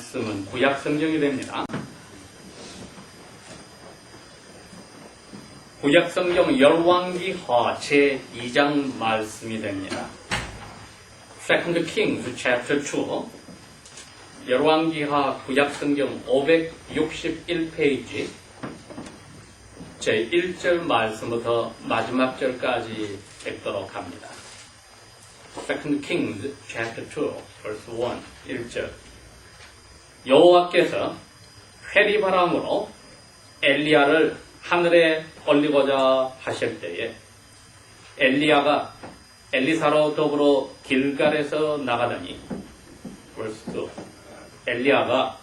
말씀은 구약 성경이 됩니다. 구약 성경 열왕기하 제2장 말씀이 됩니다. 2 Kings chapter 2 열왕기하 구약 성경 561페이지 제1절 말씀부터 마지막 절까지 읽도록 합니다. 2 Kings chapter 2 verse 1 1절 여호와께서 회리바람으로 엘리야를 하늘에 올리고자 하실 때에 엘리야가 엘리사로 더불어 길갈에서 나가더니 verse 2 엘리야가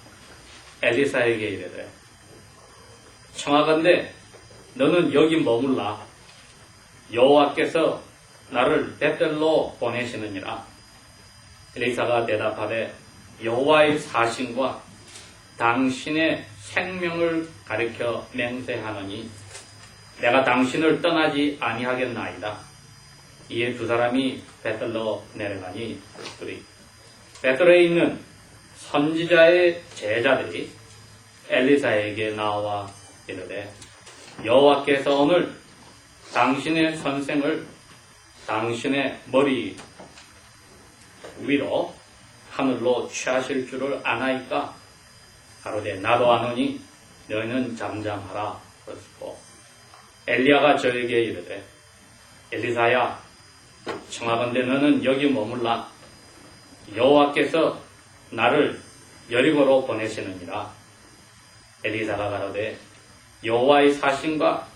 엘리사에게 이르되 청하건대 너는 여기 머물라 여호와께서 나를 벳들로 보내시느니라. 엘리사가 대답하되 여호와의 사신과 당신의 생명을 가리켜 맹세하노니 내가 당신을 떠나지 아니하겠나이다. 이에 두 사람이 벳들로 내려가니 벳들에 있는 선지자의 제자들이 엘리사에게 나와 이르되 여호와께서 오늘 당신의 선생을 당신의 머리 위로 하늘로 취하실 줄을 아나이까? 가로되 나도 아노니 너희는 잠잠하라. 그렇고 엘리야가 저에게 이르되 엘리사야 청하건대 너는 여기 머물라 여호와께서 나를 여리고로 보내시느니라. 엘리사가 가로되 여호와의 사신과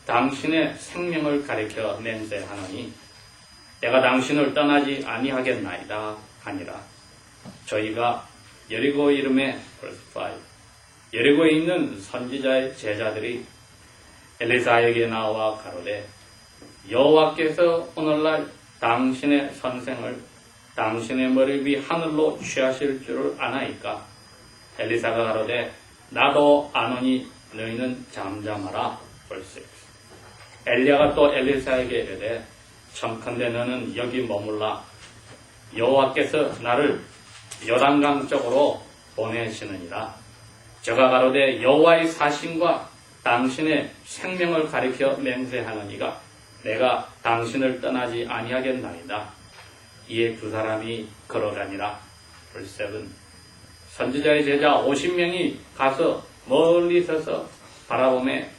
당신의 생명을 가리켜 맹세하노니 내가 당신을 떠나지 아니하겠나이다 하니라. 저희가 여리고 이름에 여리고에 있는 선지자의 제자들이 엘리사에게 나와 가로되 여호와께서 오늘날 당신의 선생을 당신의 머리 위 하늘로 취하실 줄을 아나이까? 엘리사가 가로되 나도 아노니 너희는 잠잠하라. 벌써 엘리야가 또 엘리사에게 이르되 청컨대 너는 여기 머물라 여호와께서 나를 요단강 쪽으로 보내시느니라. 저가 가로되 여호와의 사신과 당신의 생명을 가리켜 맹세하느니가 내가 당신을 떠나지 아니하겠나이다. 이에 두 사람이 걸어가니라. verse 7 선지자의 제자 50명이 가서 멀리 서서 바라보매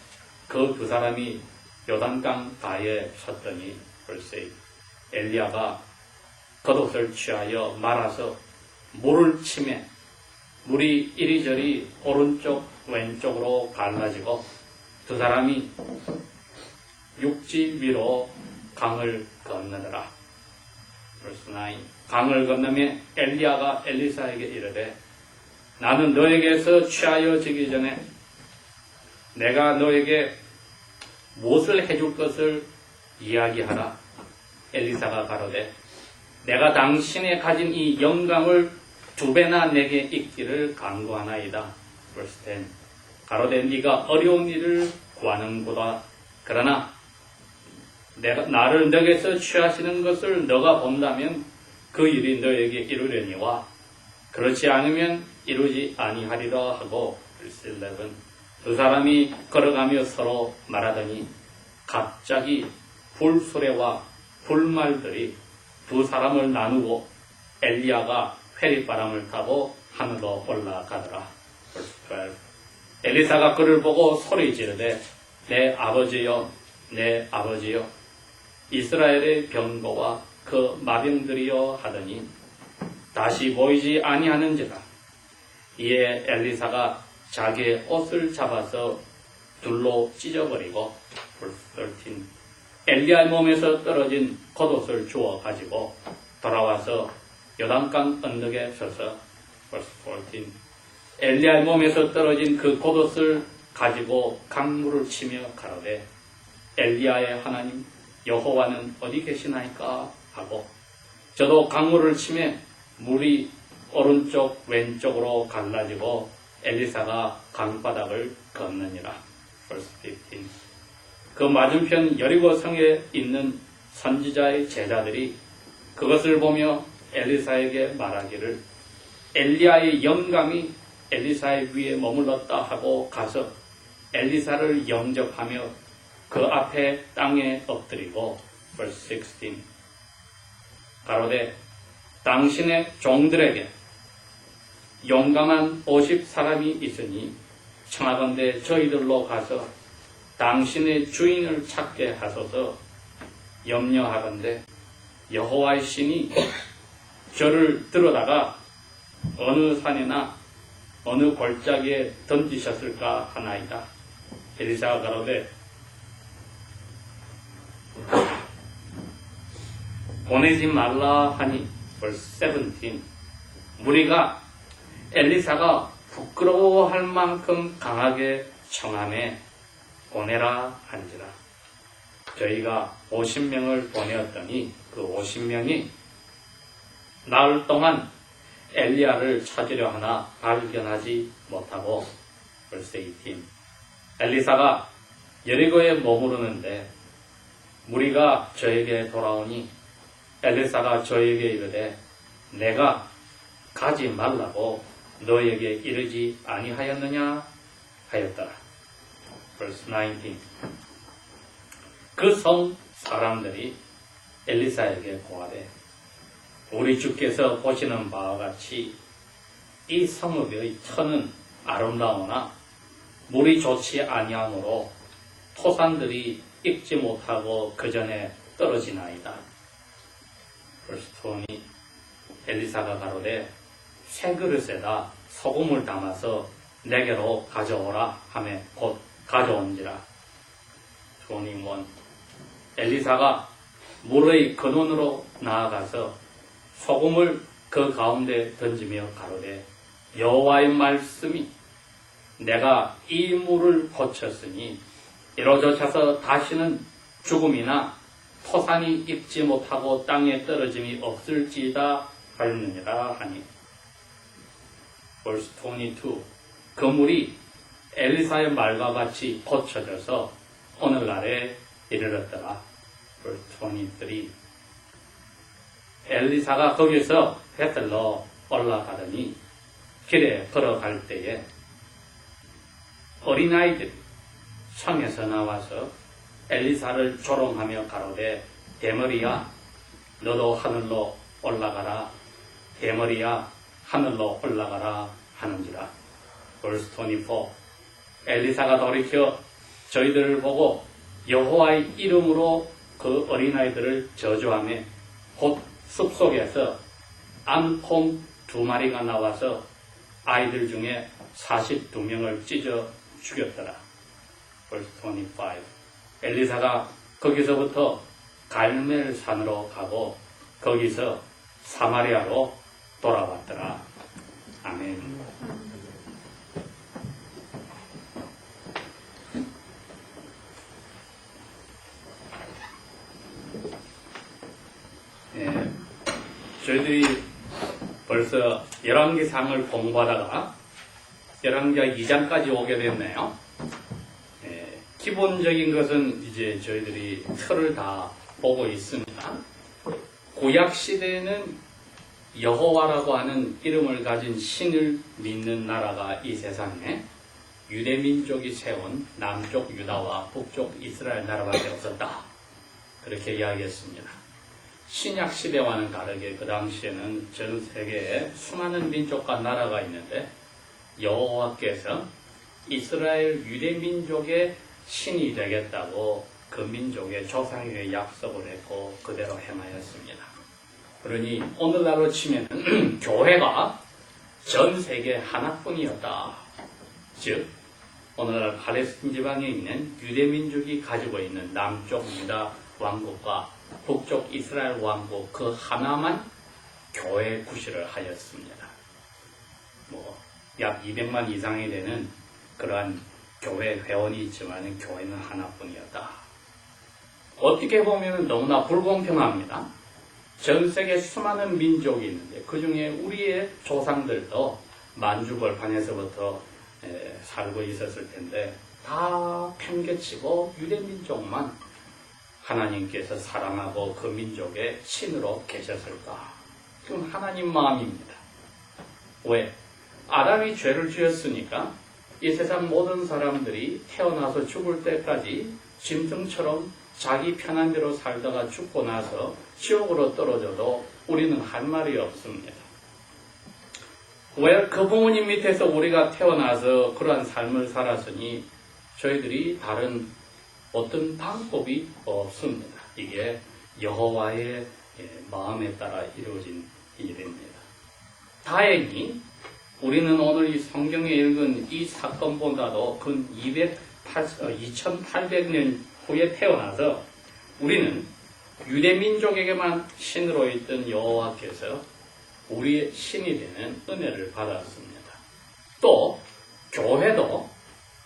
그 두 사람이 요단강 가에 섰더니 verse 8 엘리야가 겉옷을 취하여 말아서 물을 치매 물이 이리저리 오른쪽 왼쪽으로 갈라지고 두 사람이 육지 위로 강을 건너더라. verse 9 강을 건너며 엘리야가 엘리사에게 이르되 나는 너에게서 취하여지기 전에 내가 너에게 무엇을 해줄 것을 이야기하라. 엘리사가 가로되 내가 당신의 가진 이 영광을 두 배나 내게 있기를 간구하나이다. verse 10 가로되 네가 어려운 일을 구하는구나. 그러나 나를 너에게서 취하시는 것을 너가 본다면 그 일이 너에게 이루려니와 그렇지 않으면 이루지 아니하리라 하고 verse 11 두 사람이 걸어가며 서로 말하더니 갑자기 불수레와 불말들이 두 사람을 나누고 엘리야가 회리바람을 타고 하늘로 올라가더라. 엘리사가 그를 보고 소리 지르되 내 아버지여 내 아버지여 이스라엘의 병거와 그 마병들이여 하더니 다시 보이지 아니하는지라. 이에 엘리사가 자기의 옷을 잡아서 둘로 찢어버리고 verse 13 엘리야의 몸에서 떨어진 겉옷을 주워 가지고 돌아와서 요단강 언덕에 서서 verse 14 엘리야의 몸에서 떨어진 그 겉옷을 가지고 강물을 치며 가로되 엘리야의 하나님 여호와는 어디 계시나이까 하고 저도 강물을 치며 물이 오른쪽 왼쪽으로 갈라지고 엘리사가 강바닥을 건너니라. verse 15 그 맞은편 여리고 성에 있는 선지자의 제자들이 그것을 보며 엘리사에게 말하기를 엘리야의 영감이 엘리사의 위에 머물렀다 하고 가서 엘리사를 영접하며 그 앞에 땅에 엎드리고 verse 16 가로되 당신의 종들에게 용감한 50사람이 있으니 청하건대 저희들로 가서 당신의 주인을 찾게 하소서. 염려하건대 여호와의 신이 저를 들어다가 어느 산이나 어느 골짜기에 던지셨을까 하나이다. 엘리사가 가로되 보내지 말라 하니 verse 17 무리가 엘리사가 부끄러워할 만큼 강하게 청하매 보내라 한지라. 저희가 50명을 보내었더니 그 50명이 나흘 동안 엘리야를 찾으려 하나 발견하지 못하고 verse 18 엘리사가 여리고에 머무르는데 무리가 저에게 돌아오니 엘리사가 저에게 이르되 내가 가지 말라고 너에게 이르지 아니하였느냐 하였더라. verse 19 그 성 사람들이 엘리사에게 고하되 우리 주께서 보시는 바와 같이 이 성읍의 터는 아름다우나 물이 좋지 아니하므로 토산들이 익지 못하고 그 전에 떨어지나이다. verse 20 엘리사가 가로되 새 그릇에다 소금을 담아서 내게로 가져오라 하매 곧 가져온지라. 21 엘리사가 물의 근원으로 나아가서 소금을 그 가운데 던지며 가로되 여호와의 말씀이 내가 이 물을 고쳤으니 이로저쳐서 다시는 죽음이나 토산이 익지 못하고 땅에 떨어짐이 없을지이다 하였느니라 하니 verse 22 그 물이 엘리사의 말과 같이 고쳐져서 오늘날에 이르렀더라. verse 23 엘리사가 거기서 베들로 올라가더니 길에 걸어갈 때에 어린아이들이 성에서 나와서 엘리사를 조롱하며 가로되 대머리야 너도 하늘로 올라가라 대머리야 하늘로 올라가라 하는지라. verse 24 엘리사가 돌이켜 저희들을 보고 여호와의 이름으로 그 어린아이들을 저주하며 곧 숲속에서 암콩 2마리가 나와서 아이들 중에 42명을 찢어 죽였더라. verse 25 엘리사가 거기서부터 갈멜산으로 가고 거기서 사마리아로 돌아왔더라. 아멘. 저희들이 벌써 열왕기상을 공부하다가 열왕기하 2장까지 오게 됐네요. 기본적인 것은 이제 저희들이 틀을 다 보고 있습니다. 구약 시대에는 여호와라고 하는 이름을 가진 신을 믿는 나라가 이 세상에 유대민족이 세운 남쪽 유다와 북쪽 이스라엘 나라밖에 없었다. 그렇게 이야기했습니다. 신약 시대와는 다르게 그 당시에는 전 세계에 수많은 민족과 나라가 있는데 여호와께서 이스라엘 유대민족의 신이 되겠다고 그 민족의 조상에게 약속을 했고 그대로 행하였습니다. 그러니 오늘날로 치면 교회가 전 세계 하나뿐이었다. 즉 오늘날 팔레스틴 지방에 있는 유대민족이 가지고 있는 남쪽 유다 왕국과 북쪽 이스라엘 왕국 그 하나만 교회 구실을 하였습니다. 약 200만 이상이 되는 그러한 교회 회원이 있지만 교회는 하나뿐이었다. 어떻게 보면 너무나 불공평합니다. 전 세계 수많은 민족이 있는데 그 중에 우리의 조상들도 만주벌판에서부터 살고 있었을 텐데 다 팽개치고 유대민족만 하나님께서 사랑하고 그 민족의 신으로 계셨을까? 그건 하나님 마음입니다. 왜? 아담이 죄를 지었으니까 이 세상 모든 사람들이 태어나서 죽을 때까지 짐승처럼 자기 편한 대로 살다가 죽고 나서 지옥으로 떨어져도 우리는 할 말이 없습니다. 왜? 그 부모님 밑에서 우리가 태어나서 그러한 삶을 살았으니 저희들이 다른 어떤 방법이 없습니다. 이게 여호와의 마음에 따라 이루어진 일입니다. 다행히 우리는 오늘 이 성경에 읽은 이 사건보다도 근 2800년 후에 태어나서 우리는 유대민족에게만 신으로 있던 여호와께서 우리의 신이 되는 은혜를 받았습니다. 또 교회도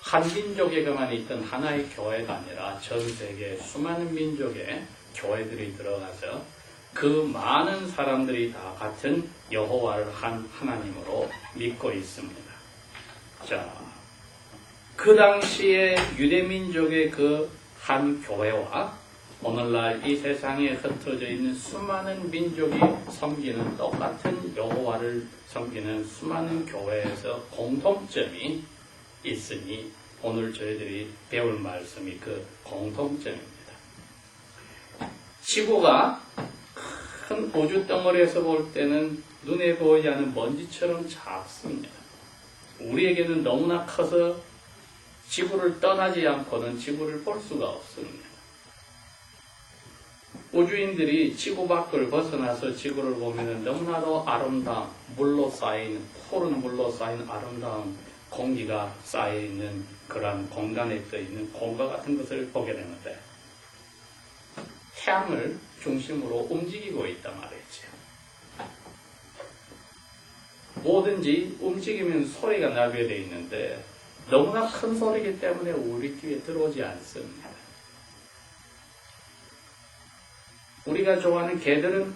한 민족에게만 있던 하나의 교회가 아니라 전 세계 수많은 민족의 교회들이 들어가서 그 많은 사람들이 다 같은 여호와를 한 하나님으로 믿고 있습니다. 자, 그 당시에 유대민족의 그 한 교회와 오늘날 이 세상에 흩어져 있는 수많은 민족이 섬기는 똑같은 여호와를 섬기는 수많은 교회에서 공통점이 있으니 오늘 저희들이 배울 말씀이 그 공통점입니다. 지구가 큰 우주 덩어리에서 볼 때는 눈에 보이지 않는 먼지처럼 작습니다. 우리에게는 너무나 커서 지구를 떠나지 않고는 지구를 볼 수가 없습니다. 우주인들이 지구 밖을 벗어나서 지구를 보면 너무나도 아름다운 물로 쌓인, 푸른 물로 쌓인 아름다운 공기가 쌓여있는 그러한 공간에 떠있는 공과 같은 것을 보게 되는데 태양을 중심으로 움직이고 있단 말이죠. 뭐든지 움직이면 소리가 나게 되어 있는데 너무나 큰 소리이기 때문에 우리 귀에 들어오지 않습니다. 우리가 좋아하는 개들은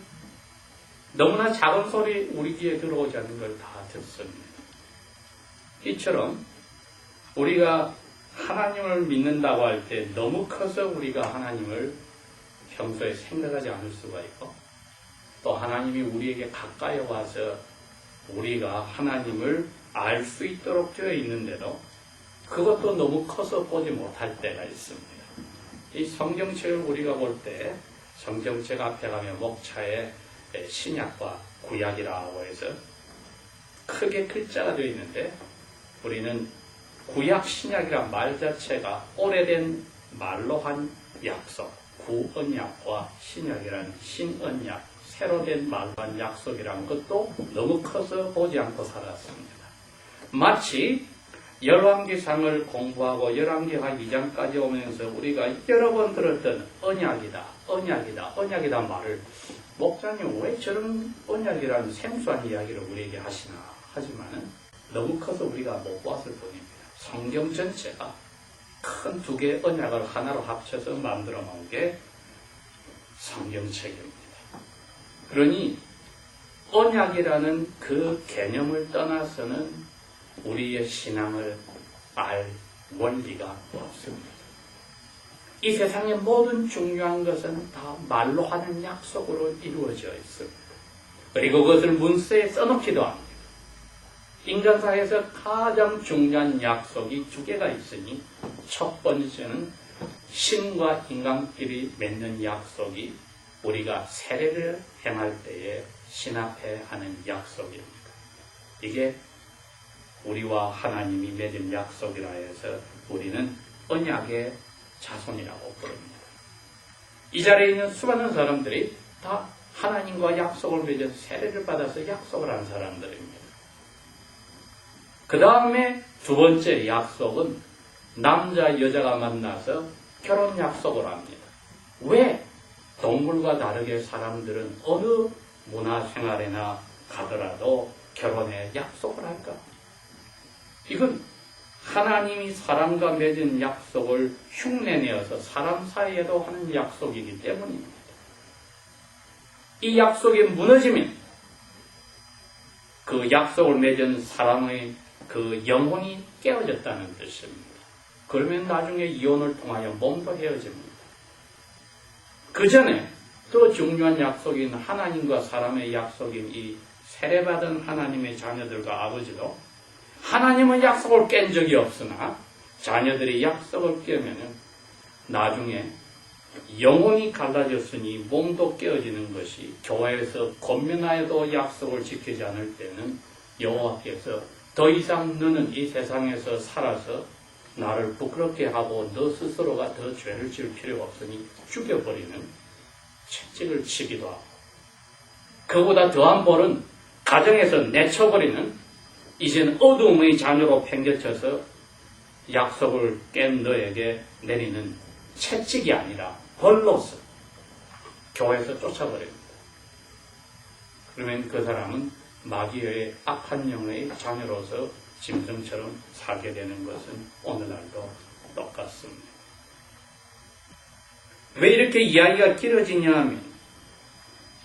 너무나 작은 소리 우리 귀에 들어오지 않는 걸 다 듣습니다. 이처럼 우리가 하나님을 믿는다고 할 때 너무 커서 우리가 하나님을 평소에 생각하지 않을 수가 있고 또 하나님이 우리에게 가까이 와서 우리가 하나님을 알 수 있도록 되어 있는데도 그것도 너무 커서 보지 못할 때가 있습니다. 이 성경책을 우리가 볼 때 성경책 앞에 가면 목차에 신약과 구약이라고 해서 크게 글자가 되어 있는데 우리는 구약 신약이란 말 자체가 오래된 말로 한 약속, 구언약과 신약이란 신언약, 새로 된 말로 한 약속이란 것도 너무 커서 보지 않고 살았습니다. 마치 열왕기상을 공부하고 열왕기하 2장까지 오면서 우리가 여러 번 들었던 언약이다 말을 목사님 왜 저런 언약이라는 생소한 이야기를 우리에게 하시나 하지만은 너무 커서 우리가 못 봤을 뿐입니다. 성경 전체가 큰 두 개의 언약을 하나로 합쳐서 만들어 놓은 게 성경책입니다. 그러니 언약이라는 그 개념을 떠나서는 우리의 신앙을 알 원리가 없습니다. 이 세상의 모든 중요한 것은 다 말로 하는 약속으로 이루어져 있습니다. 그리고 그것을 문서에 써놓기도 합니다. 인간사에서 가장 중요한 약속이 두 개가 있으니 첫 번째는 신과 인간끼리 맺는 약속이 우리가 세례를 행할 때에 신 앞에 하는 약속입니다. 이게 우리와 하나님이 맺은 약속이라 해서 우리는 언약의 자손이라고 부릅니다. 이 자리에 있는 수많은 사람들이 다 하나님과 약속을 맺어서 세례를 받아서 약속을 한 사람들입니다. 그 다음에 두 번째 약속은 남자 여자가 만나서 결혼 약속을 합니다. 왜? 동물과 다르게 사람들은 어느 문화생활에나 가더라도 결혼에 약속을 할까? 이건 하나님이 사람과 맺은 약속을 흉내내어서 사람 사이에도 하는 약속이기 때문입니다. 이 약속이 무너지면 그 약속을 맺은 사람의 그 영혼이 깨어졌다는 뜻입니다. 그러면 나중에 이혼을 통하여 몸도 헤어집니다. 그 전에 더 중요한 약속인 하나님과 사람의 약속인 이 세례받은 하나님의 자녀들과 아버지도 하나님은 약속을 깬 적이 없으나 자녀들이 약속을 깨면은 나중에 영혼이 갈라졌으니 몸도 깨어지는 것이 교회에서 권면하여도 약속을 지키지 않을 때는 여호와께서 더 이상 너는 이 세상에서 살아서 나를 부끄럽게 하고 너 스스로가 더 죄를 지을 필요가 없으니 죽여버리는 채찍을 치기도 하고, 그보다 더한 벌은 가정에서 내쳐버리는, 이제는 어두움의 자녀로 팽개쳐서 약속을 깬 너에게 내리는 채찍이 아니라 벌로서 교회에서 쫓아버립니다. 그러면 그 사람은 마귀의 악한 영의 자녀로서 짐승처럼 살게 되는 것은 오늘날도 똑같습니다. 왜 이렇게 이야기가 길어지냐 하면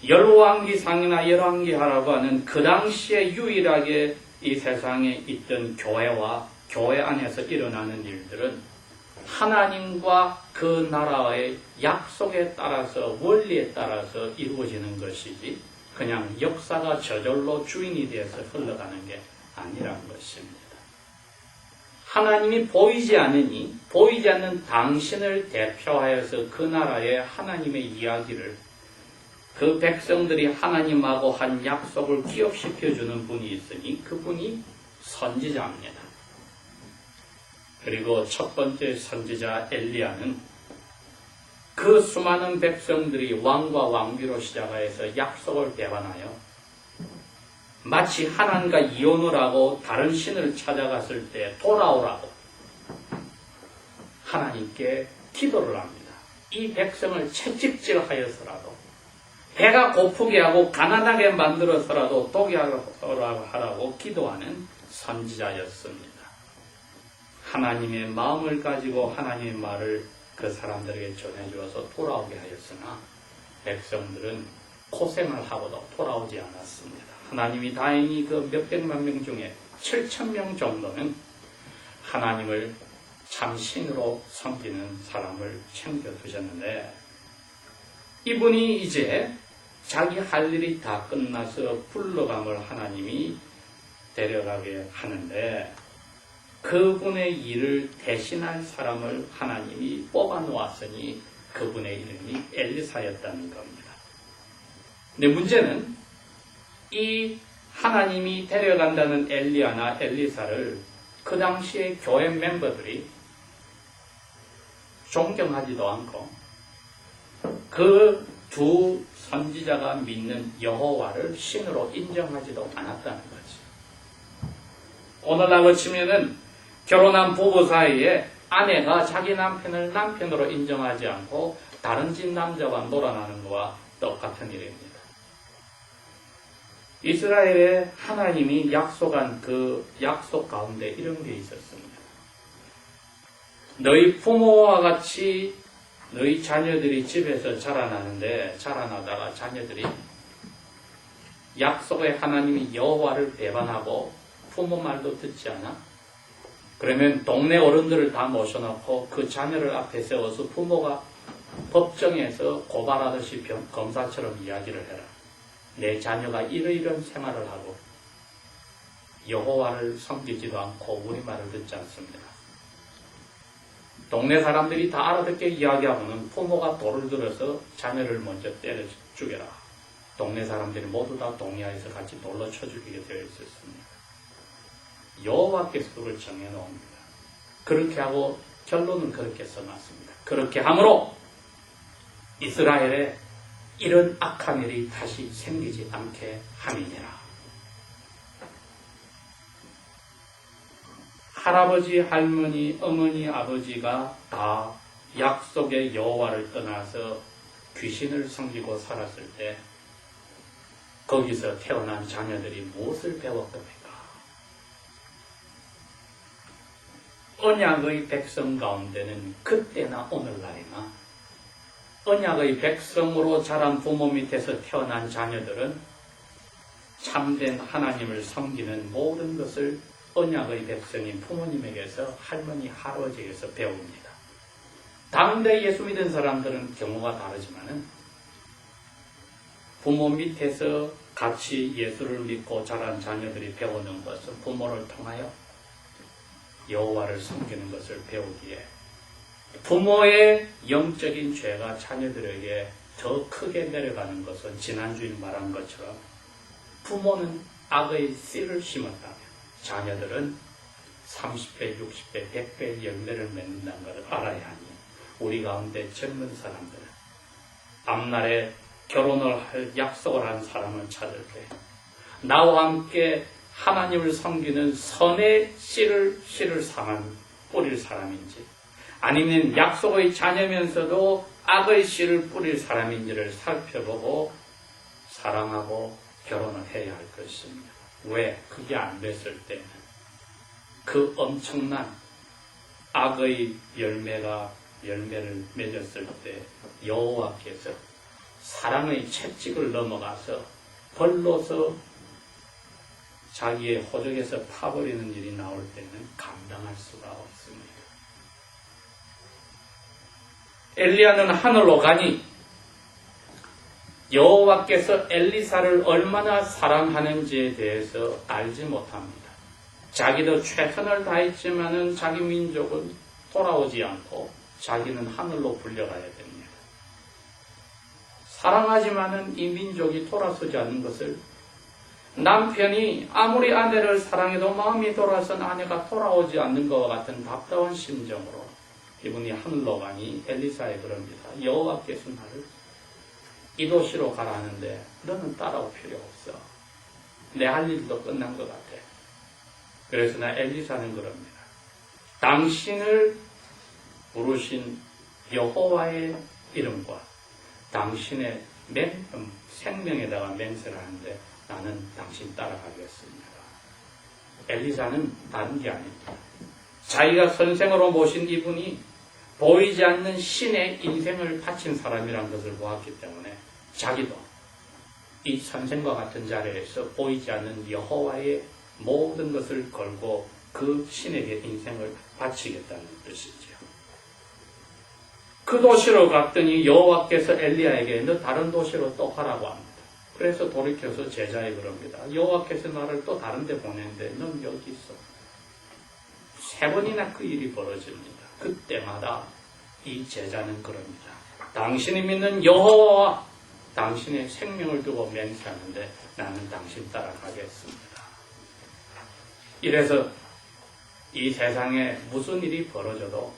열왕기상이나 열왕기하라고 하는 그 당시에 유일하게 이 세상에 있던 교회와 교회 안에서 일어나는 일들은 하나님과 그 나라의 약속에 따라서 원리에 따라서 이루어지는 것이지 그냥 역사가 저절로 주인이 되어서 흘러가는 게 아니란 것입니다. 하나님이 보이지 않으니 보이지 않는 당신을 대표하여서 그 나라의 하나님의 이야기를 그 백성들이 하나님하고 한 약속을 기억시켜주는 분이 있으니 그분이 선지자입니다. 그리고 첫 번째 선지자 엘리야는 그 수많은 백성들이 왕과 왕비로 시작하여서 약속을 배반하여 마치 하나님과 이혼을 하고 다른 신을 찾아갔을 때 돌아오라고 하나님께 기도를 합니다. 이 백성을 채찍질하여서라도 배가 고프게 하고 가난하게 만들어서라도 도기하라고 기도하는 선지자였습니다. 하나님의 마음을 가지고 하나님의 말을 그 사람들에게 전해주어서 돌아오게 하였으나 백성들은 고생을 하고도 돌아오지 않았습니다. 하나님이 다행히 그 몇백만 명 중에 7,000명 정도는 하나님을 참 신으로 섬기는 사람을 챙겨두셨는데 이분이 이제 자기 할 일이 다 끝나서 불러감을 하나님이 데려가게 하는데 그분의 일을 대신할 사람을 하나님이 뽑아 놓았으니 그분의 이름이 엘리사였다는 겁니다. 근데 문제는 이 하나님이 데려간다는 엘리야나 엘리사를 그 당시에 교회 멤버들이 존경하지도 않고 그 두 선지자가 믿는 여호와를 신으로 인정하지도 않았다는 거지. 오늘날로 치면은 결혼한 부부 사이에 아내가 자기 남편을 남편으로 인정하지 않고 다른 집 남자와 놀아나는 것과 똑같은 일입니다. 이스라엘에 하나님이 약속한 그 약속 가운데 이런 게 있었습니다. 너희 부모와 같이 너희 자녀들이 집에서 자라나는데 자라나다가 자녀들이 약속의 하나님이 여호와를 배반하고 부모 말도 듣지 않아? 그러면 동네 어른들을 다 모셔놓고 그 자녀를 앞에 세워서 부모가 법정에서 고발하듯이 검사처럼 이야기를 해라. 내 자녀가 이러이러한 생활을 하고 여호와를 섬기지도 않고 우리 말을 듣지 않습니다. 동네 사람들이 다 알아듣게 이야기하고는 부모가 돌을 들어서 자녀를 먼저 때려 죽여라. 동네 사람들이 모두 다 동의하여서 같이 돌로 쳐 죽이게 되어 있었습니다. 여호와께서 그걸 정해놓습니다. 그렇게 하고 결론은 그렇게 써놨습니다. 그렇게 함으로 이스라엘에 이런 악한 일이 다시 생기지 않게 함이니라. 할아버지, 할머니, 어머니, 아버지가 다 약속의 여호와를 떠나서 귀신을 섬기고 살았을 때 거기서 태어난 자녀들이 무엇을 배웠습니까? 언약의 백성 가운데는 그때나 오늘날이나 언약의 백성으로 자란 부모 밑에서 태어난 자녀들은 참된 하나님을 섬기는 모든 것을 언약의 백성인 부모님에게서 할머니, 할아버지에게서 배웁니다. 당대 예수 믿은 사람들은 경우가 다르지만은 부모 밑에서 같이 예수를 믿고 자란 자녀들이 배우는 것은 부모를 통하여 여호와를 섬기는 것을 배우기에 부모의 영적인 죄가 자녀들에게 더 크게 내려가는 것은 지난주에 말한 것처럼 부모는 악의 씨를 심었다면 자녀들은 30배, 60배, 100배의 열매를 맺는다는 것을 알아야 하니 우리 가운데 젊은 사람들은 앞날에 결혼을 할 약속을 한 사람을 찾을 때 나와 함께 하나님을 섬기는 선의 씨를 뿌릴 사람인지 아니면 약속의 자녀면서도 악의 씨를 뿌릴 사람인지를 살펴보고 사랑하고 결혼을 해야 할 것입니다. 왜? 그게 안 됐을 때는 그 엄청난 악의 열매를 맺었을 때 여호와께서 사랑의 채찍을 넘어가서 벌로서 자기의 호적에서 파버리는 일이 나올 때는 감당할 수가 없습니다. 엘리야는 하늘로 가니 여호와께서 엘리사를 얼마나 사랑하는지에 대해서 알지 못합니다. 자기도 최선을 다했지만은 자기 민족은 돌아오지 않고 자기는 하늘로 불려가야 됩니다. 사랑하지만은 이 민족이 돌아서지 않는 것을 남편이 아무리 아내를 사랑해도 마음이 돌아선 아내가 돌아오지 않는 것과 같은 답답한 심정으로 이분이 하늘로 가니 엘리사에 그럽니다. 여호와께서 나를 이 도시로 가라 하는데 너는 따라올 필요 없어. 내 할 일도 끝난 것 같아. 그래서 나 엘리사는 그럽니다. 당신을 부르신 여호와의 이름과 당신의 생명에다가 맹세를 하는데 나는 당신 따라가겠습니다. 엘리사는 다른 게 아닙니다. 자기가 선생으로 모신 이분이 보이지 않는 신의 인생을 바친 사람이라는 것을 보았기 때문에 자기도 이 선생과 같은 자리에서 보이지 않는 여호와의 모든 것을 걸고 그 신에게 인생을 바치겠다는 뜻이죠. 그 도시로 갔더니 여호와께서 엘리야에게 너 다른 도시로 또 가라고 합니다. 그래서 돌이켜서 제자에 그럽니다. 여호와께서 나를 또 다른 데 보내는데 넌 여기 있어. 3번이나 그 일이 벌어집니다. 그때마다 이 제자는 그럽니다. 당신이 믿는 여호와와 당신의 생명을 두고 맹세하는데 나는 당신 따라가겠습니다. 이래서 이 세상에 무슨 일이 벌어져도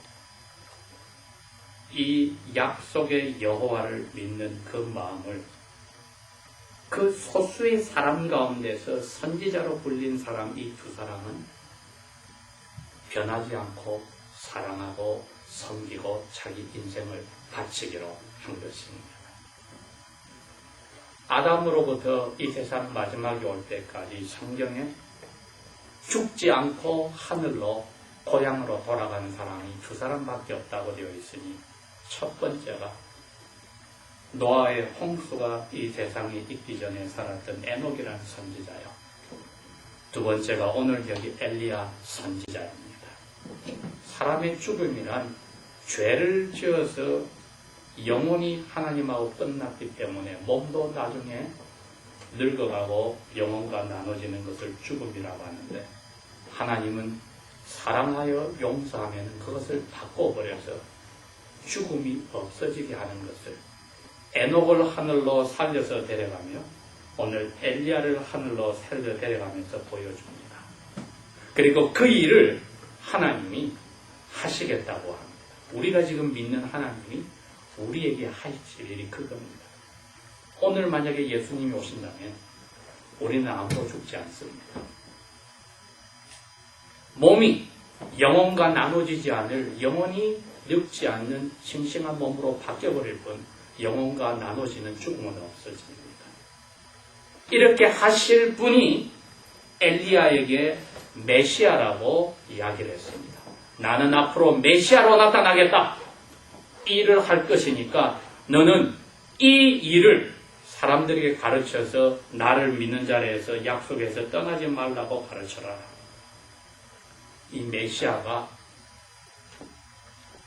이 약속의 여호와를 믿는 그 마음을 그 소수의 사람 가운데서 선지자로 불린 사람 이 두 사람은 변하지 않고 사랑하고 섬기고 자기 인생을 바치기로 한 것입니다. 아담으로부터 이 세상 마지막에 올 때까지 성경에 죽지 않고 하늘로 고향으로 돌아가는 사람이 두 사람밖에 없다고 되어 있으니 첫 번째가 노아의 홍수가 이 세상에 있기 전에 살았던 에녹이라는 선지자요. 두 번째가 오늘 여기 엘리야 선지자입니다. 사람의 죽음이란 죄를 지어서 영혼이 하나님하고 끝났기 때문에 몸도 나중에 늙어가고 영혼과 나눠지는 것을 죽음이라고 하는데 하나님은 사랑하여 용서하면 그것을 바꿔버려서 죽음이 없어지게 하는 것을 에녹을 하늘로 살려서 데려가며 오늘 엘리야를 하늘로 살려 데려가면서 보여줍니다. 그리고 그 일을 하나님이 하시겠다고 합니다. 우리가 지금 믿는 하나님이 우리에게 하실 일이 그겁니다. 오늘 만약에 예수님이 오신다면 우리는 아무도 죽지 않습니다. 몸이 영혼과 나눠지지 않을 영원히 늙지 않는 싱싱한 몸으로 바뀌어버릴 뿐 영혼과 나눠지는 죽음은 없어집니다. 이렇게 하실 분이 엘리야에게 메시아라고 이야기를 했습니다. 나는 앞으로 메시아로 나타나겠다. 이 일을 할 것이니까 너는 이 일을 사람들에게 가르쳐서 나를 믿는 자리에서 약속해서 떠나지 말라고 가르쳐라. 이 메시아가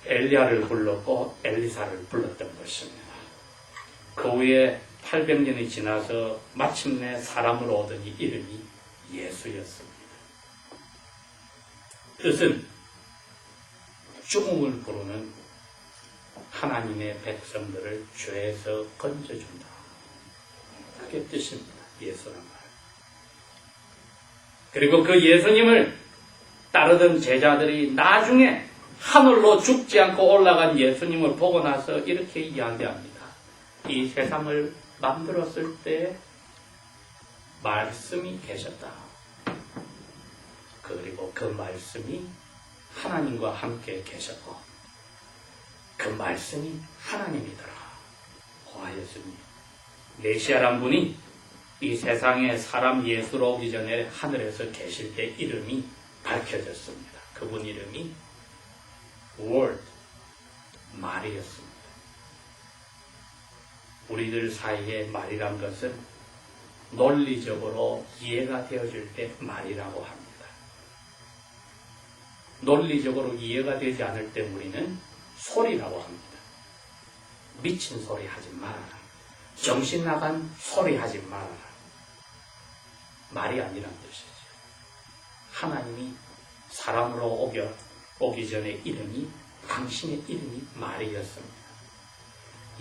엘리야를 불렀고 엘리사를 불렀던 것입니다. 그 후에 800년이 지나서 마침내 사람으로 얻은 이름이 예수였습니다. 뜻은 죽음을 부르는 하나님의 백성들을 죄에서 건져준다. 그게 뜻입니다. 예수란 말. 그리고 그 예수님을 따르던 제자들이 나중에 하늘로 죽지 않고 올라간 예수님을 보고 나서 이렇게 이야기합니다. 이 세상을 만들었을 때 말씀이 계셨다. 그리고 그 말씀이 하나님과 함께 계셨고 그 말씀이 하나님이더라. 와, 예수님. 메시아란 분이 이 세상에 사람 예수로 오기 전에 하늘에서 계실 때 이름이 밝혀졌습니다. 그분 이름이 Word, 말이었습니다. 우리들 사이에 말이란 것은 논리적으로 이해가 되어질 때 말이라고 합니다. 논리적으로 이해가 되지 않을 때 우리는 소리라고 합니다. 미친 소리 하지 말아라. 정신 나간 소리 하지 말아라. 말이 아니란 뜻이죠. 하나님이 사람으로 오기 전에 이름이 당신의 이름이 말이었습니다.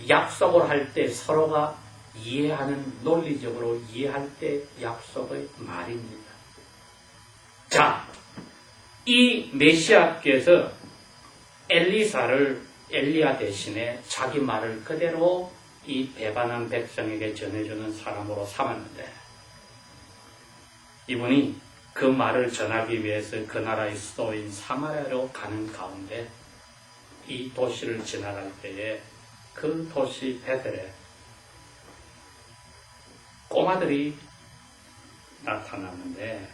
약속을 할 때 서로가 이해하는 논리적으로 이해할 때 약속의 말입니다. 자, 이 메시아께서 엘리야 대신에 자기 말을 그대로 이 배반한 백성에게 전해주는 사람으로 삼았는데 이분이 그 말을 전하기 위해서 그 나라의 수도인 사마리아로 가는 가운데 이 도시를 지나갈 때에 그 도시 베델에 꼬마들이 나타났는데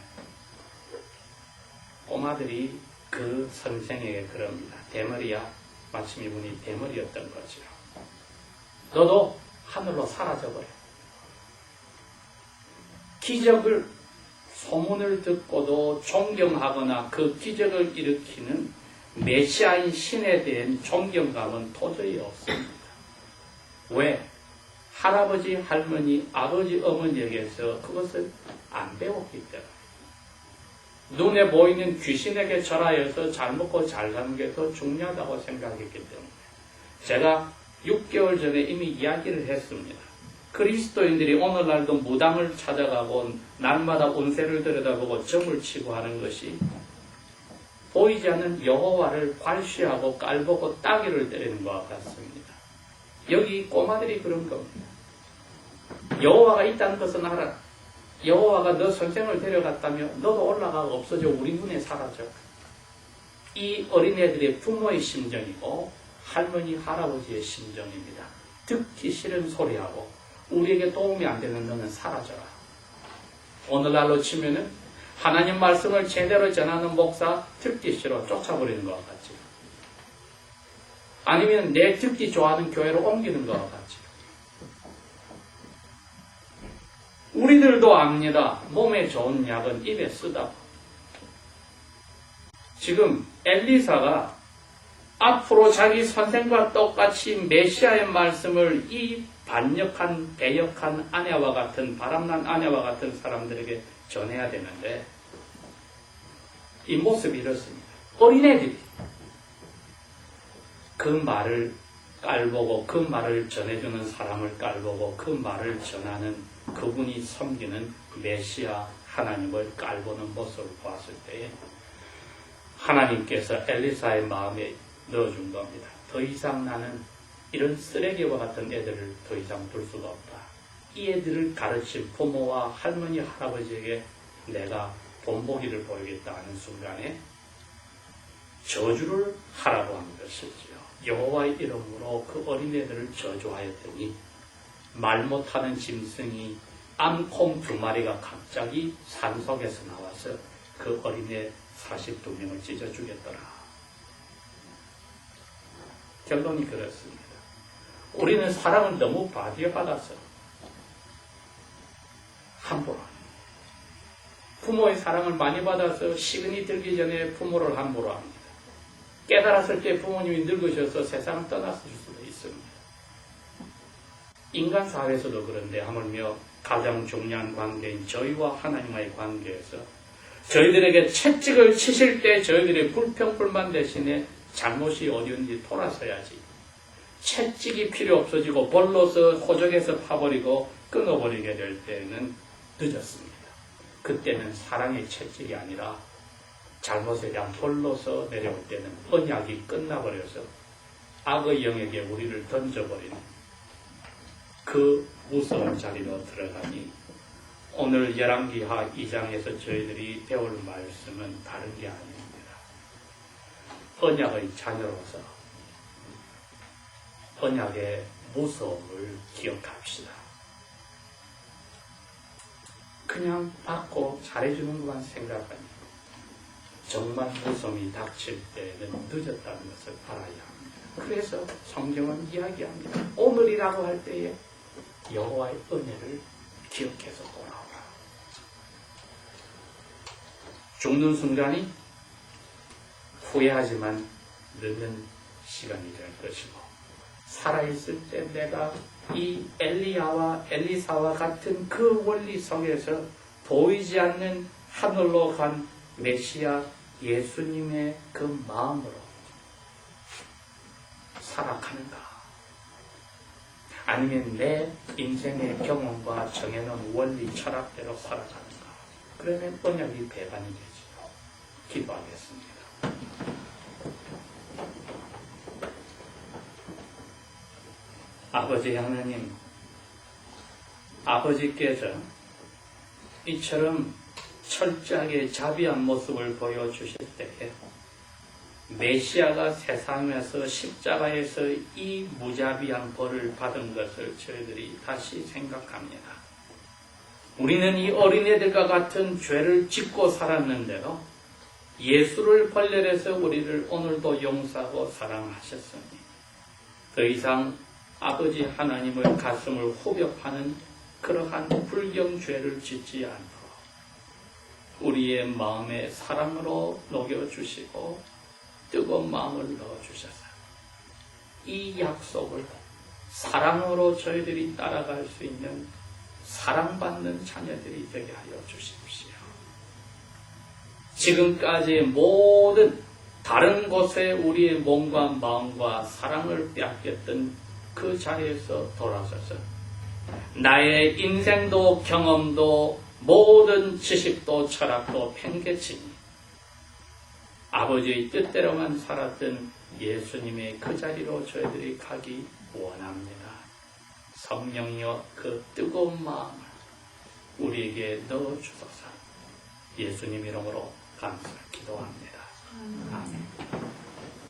꼬마들이 그 선생에게 그럽니다. 대머리야. 마침 이분이 대머리였던 거죠. 너도 하늘로 사라져버려. 기적을 소문을 듣고도 존경하거나 그 기적을 일으키는 메시아인 신에 대한 존경감은 도저히 없습니다. 왜? 할아버지, 할머니, 아버지, 어머니에게서 그것을 안 배웠기 때문에. 눈에 보이는 귀신에게 절하여서 잘 먹고 잘 사는 게 더 중요하다고 생각했기 때문에. 제가 6개월 전에 이미 이야기를 했습니다. 그리스도인들이 오늘날도 무당을 찾아가고 날마다 운세를 들여다보고 점을 치고 하는 것이 보이지 않는 여호와를 괄시하고 깔보고 따귀를 때리는 것과 같습니다. 여기 꼬마들이 그런 겁니다. 여호와가 있다는 것은 알아. 여호와가 너 선생을 데려갔다며 너도 올라가 없어져 우리 눈에 사라져. 이 어린애들의 부모의 심정이고 할머니, 할아버지의 심정입니다. 듣기 싫은 소리하고 우리에게 도움이 안 되는 너는 사라져라. 오늘날로 치면은 하나님 말씀을 제대로 전하는 목사 듣기 싫어 쫓아버리는 것 같지. 아니면 내 듣기 좋아하는 교회로 옮기는 것 같지. 우리들도 압니다. 몸에 좋은 약은 입에 쓰다고. 지금 엘리사가 앞으로 자기 선생과 똑같이 메시아의 말씀을 이 반역한, 배역한 아내와 같은, 바람난 아내와 같은 사람들에게 전해야 되는데 이 모습이 이렇습니다. 어린애들이 그 말을 깔보고 그 말을 전해주는 사람을 깔보고 그 말을 전하는 그분이 섬기는 메시아 하나님을 깔보는 모습을 보았을 때에 하나님께서 엘리사의 마음에 넣어준 겁니다. 더 이상 나는 이런 쓰레기와 같은 애들을 더 이상 둘 수가 없다. 이 애들을 가르친 부모와 할머니, 할아버지에게 내가 본보기를 보이겠다 하는 순간에 저주를 하라고 한 것이지요. 여호와의 이름으로 그 어린애들을 저주하였더니 말 못하는 짐승이 암콩 2마리가 갑자기 산속에서 나와서 그 어린애 42명을 찢어 죽였더라. 결론이 그렇습니다. 우리는 사랑을 너무 바디어받아서 함부로 부모의 사랑을 많이 받아서 시근이 들기 전에 부모를 함부로 합니다. 깨달았을 때 부모님이 늙으셔서 세상을 떠났을 수도 있습니다. 인간 사회에서도 그런데 하물며 가장 중요한 관계인 저희와 하나님과의 관계에서 저희들에게 채찍을 치실 때 저희들의 불평불만 대신에 잘못이 어디인지 돌아서야지. 채찍이 필요 없어지고 벌로서 호적에서 파버리고 끊어버리게 될 때는 늦었습니다. 그때는 사랑의 채찍이 아니라 잘못에 대한 벌로서 내려올 때는 언약이 끝나버려서 악의 영에게 우리를 던져버리는 그 무서운 자리로 들어가니 오늘 열왕기하 2장에서 저희들이 배울 말씀은 다른 게 아닙니다. 언약의 자녀로서 언약의 무서움을 기억합시다. 그냥 받고 잘해주는 것만 생각하니 정말 무서움이 닥칠 때는 늦었다는 것을 알아야 합니다. 그래서 성경은 이야기합니다. 오늘이라고 할 때에 여호와의 은혜를 기억해서 돌아오라. 죽는 순간이 후회하지만 늦는 시간이 될 것이고 살아있을 때 내가 이 엘리야와 엘리사와 같은 그 원리 속에서 보이지 않는 하늘로 간 메시아 예수님의 그 마음으로 살아가는가? 아니면 내 인생의 경험과 정해놓은 원리 철학대로 살아가는가? 그러면 언약이 배반이 되죠. 기도하겠습니다. 아버지 하나님, 아버지께서 이처럼 철저하게 자비한 모습을 보여주실 때에 메시아가 세상에서 십자가에서 이 무자비한 벌을 받은 것을 저희들이 다시 생각합니다. 우리는 이 어린애들과 같은 죄를 짓고 살았는데도 예수를 벌레해서 우리를 오늘도 용서하고 사랑하셨으니 더 이상 아버지 하나님의 가슴을 후벼파는 그러한 불경죄를 짓지 않도록 우리의 마음에 사랑으로 녹여주시고 뜨거운 마음을 넣어주셔서 이 약속을 사랑으로 저희들이 따라갈 수 있는 사랑받는 자녀들이 되게 하여 주십시오. 지금까지 모든 다른 곳에 우리의 몸과 마음과 사랑을 빼앗겼던 그 자리에서 돌아서서 나의 인생도 경험도 모든 지식도 철학도 팽개치니 아버지의 뜻대로만 살았던 예수님의 그 자리로 저희들이 가기 원합니다. 성령이여 그 뜨거운 마음을 우리에게 넣어주소서. 예수님 이름으로 감사를 기도합니다.